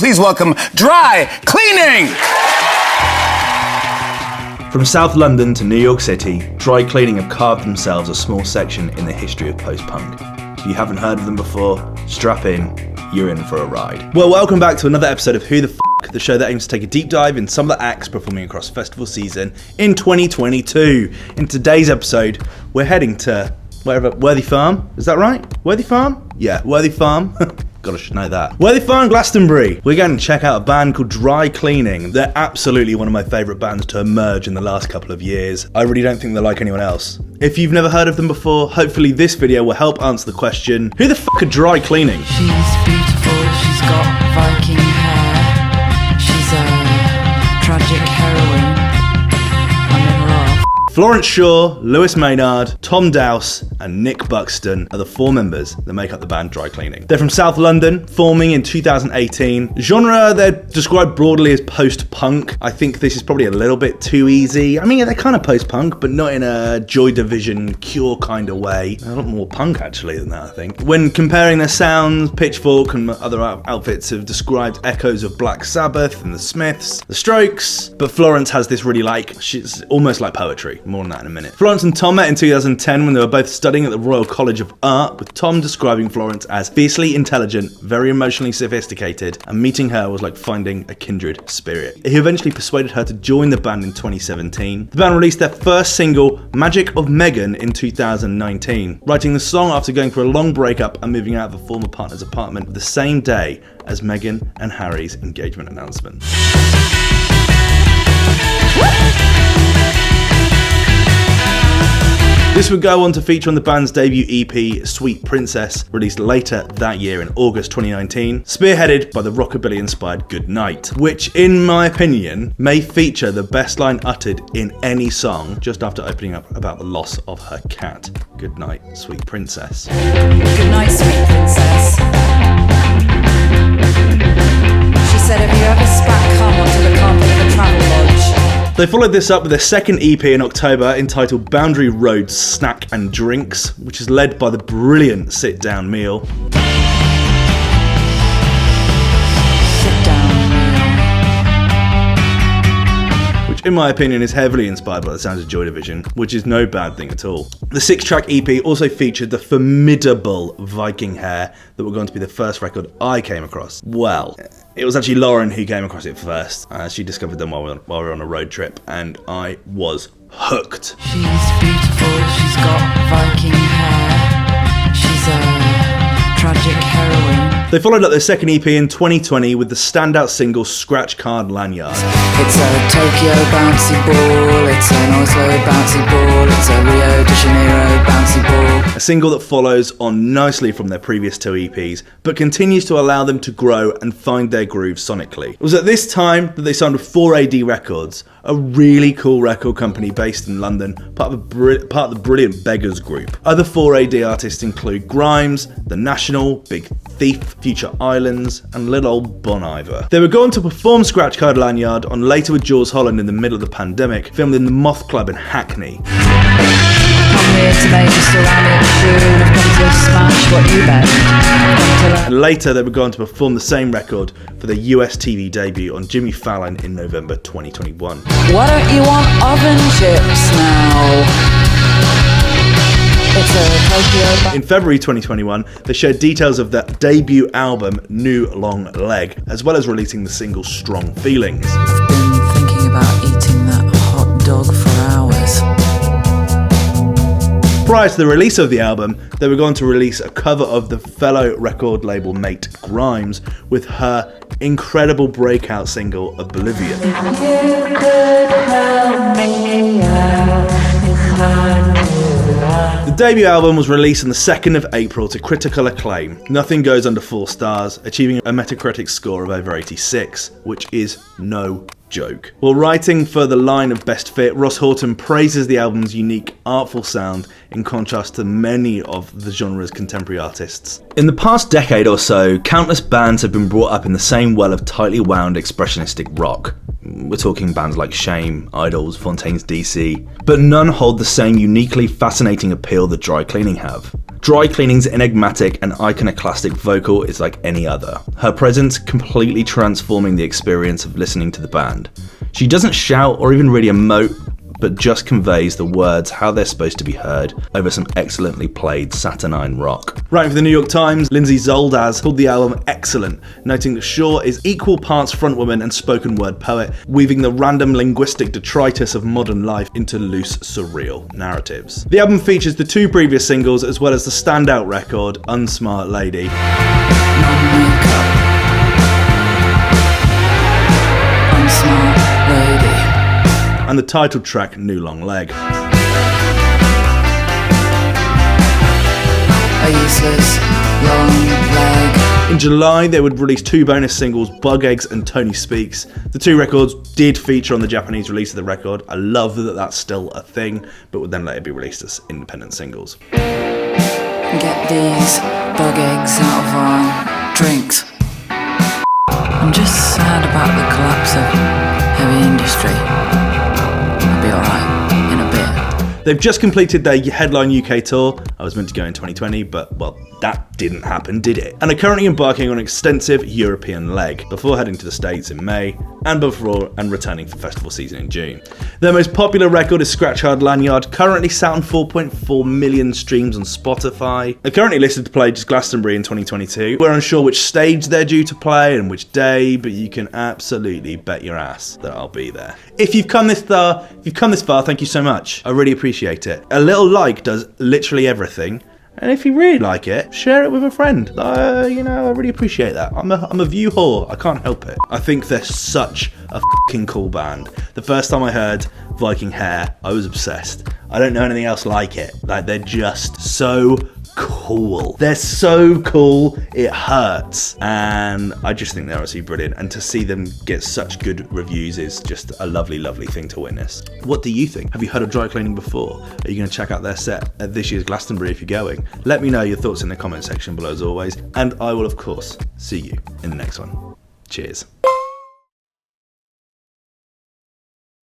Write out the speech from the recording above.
Please welcome Dry Cleaning! From South London to New York City, Dry Cleaning have carved themselves a small section in the history of post-punk. If you haven't heard of them before, strap in, you're in for a ride. Well, welcome back to another episode of Who the F**k, the show that aims to take a deep dive in some of the acts performing across festival season in 2022. In today's episode, we're heading to Worthy Farm, is that right? Worthy Farm? Yeah, Worthy Farm. God, I should know that. Worthy Farm, Glastonbury. We're going to check out a band called Dry Cleaning. They're absolutely one of my favourite bands to emerge in the last couple of years. I really don't think they're like anyone else. If you've never heard of them before, hopefully this video will help answer the question, who the f**k are Dry Cleaning? She's beautiful, she's got Viking hair. She's a tragic heroine. I'm in love. Florence Shaw, Lewis Maynard, Tom Dowse and Nick Buxton are the four members that make up the band Dry Cleaning. They're from South London, forming in 2018. Genre, they're described broadly as post-punk. I think this is probably a little bit too easy. I mean, they're kind of post-punk, but not in a Joy Division, Cure kind of way. A lot more punk actually than that, I think. When comparing their sounds, Pitchfork and other outfits have described echoes of Black Sabbath and the Smiths, the Strokes, but Florence has this really she's almost like poetry. More on that in a minute. Florence and Tom met in 2010 when they were both studying at the Royal College of Art, with Tom describing Florence as fiercely intelligent, very emotionally sophisticated, and meeting her was like finding a kindred spirit. He eventually persuaded her to join the band in 2017. The band released their first single, Magic of MEGHAN, in 2019, writing the song after going through a long breakup and moving out of a former partner's apartment the same day as Meghan and Harry's engagement announcement. This would go on to feature on the band's debut EP, Sweet Princess, released later that year in August 2019, spearheaded by the rockabilly-inspired Good Night, which, in my opinion, may feature the best line uttered in any song just after opening up about the loss of her cat. Good night, Sweet Princess. Good night, sweet princess. She said, have you ever spat cum onto the carpet of a travel lodge? They followed this up with their second EP in October entitled Boundary Roads Snack and Drinks, which is led by the brilliant Sit Down Meal. Which in my opinion is heavily inspired by the sounds of Joy Division, which is no bad thing at all. The 6-track EP also featured the formidable Viking Hair that were going to be the first record I came across. Well, it was actually Lauren who came across it first. She discovered them while we were on a road trip, and I was hooked. She's beautiful, she's got Viking hair. She's a tragic heroine. They followed up their second EP in 2020 with the standout single SCRATCHCARD Lanyard. It's a Tokyo bouncy ball, it's an Oslo bouncy ball, it's a Rio de Janeiro bouncy ball. A single that follows on nicely from their previous two EPs, but continues to allow them to grow and find their groove sonically. It was at this time that they signed with 4AD Records, a really cool record company based in London, part of the brilliant Beggars group. Other 4AD artists include Grimes, The National, Big Thief, Future Islands, and Little Old Bon Iver. They were going to perform SCRATCHCARD Lanyard on Later with Jules Holland in the middle of the pandemic, filmed in the Moth Club in Hackney. And later they were going to perform the same record for their US TV debut on Jimmy Fallon in November 2021. Why don't you want oven chips now? In February 2021, they shared details of their debut album, New Long Leg, as well as releasing the single Strong Feelings. I've been thinking about eating that hot dog for hours. Prior to the release of the album, they were going to release a cover of the fellow record label mate Grimes with her incredible breakout single, Oblivion. The debut album was released on the 2nd of April to critical acclaim. Nothing Goes Under 4 stars, achieving a Metacritic score of over 86, which is no joke. While writing for the line of Best Fit, Ross Horton praises the album's unique, artful sound in contrast to many of the genre's contemporary artists. In the past decade or so, countless bands have been brought up in the same well of tightly wound expressionistic rock. We're talking bands like Shame, Idols, Fontaine's DC, but none hold the same uniquely fascinating appeal that Dry Cleaning have. Dry Cleaning's enigmatic and iconoclastic vocal is like any other. Her presence completely transforming the experience of listening to the band. She doesn't shout or even really emote, but just conveys the words how they're supposed to be heard over some excellently played saturnine rock. Writing for the New York Times, Lindsay Zoldas called the album excellent, noting that Shaw is equal parts frontwoman and spoken word poet, weaving the random linguistic detritus of modern life into loose, surreal narratives. The album features the 2 previous singles as well as the standout record, Unsmart Lady. Non-makeup. Unsmart lady. And the title track, New Long Leg. A useless long leg. In July, they would release 2 bonus singles, Bug Eggs and Tony Speaks. The 2 records did feature on the Japanese release of the record. I love that that's still a thing, but would then later be released as independent singles. Get these bug eggs out of our drinks. I'm just sad about the collapse of heavy industry. Be alright in a bit. They've just completed their headline UK tour. I was meant to go in 2020, but well, that didn't happen, did it? And are currently embarking on an extensive European leg before heading to the States in May and returning for festival season in June. Their most popular record is SCRATCHCARD LANYARD, currently sat on 4.4 million streams on Spotify. They're currently listed to play just Glastonbury in 2022. We're unsure which stage they're due to play and which day, but you can absolutely bet your ass that I'll be there. If you've come this far, thank you so much. I really appreciate it. A little like does literally everything. And if you really like it, share it with a friend. I really appreciate that. I'm a view whore. I can't help it. I think they're such a fucking cool band. The first time I heard Viking Hair, I was obsessed. I don't know anything else like it. Like, they're just so cool. They're so cool, it hurts. And I just think they're absolutely brilliant. And to see them get such good reviews is just a lovely, lovely thing to witness. What do you think? Have you heard of Dry Cleaning before? Are you going to check out their set at this year's Glastonbury if you're going? Let me know your thoughts in the comment section below as always. And I will, of course, see you in the next one. Cheers.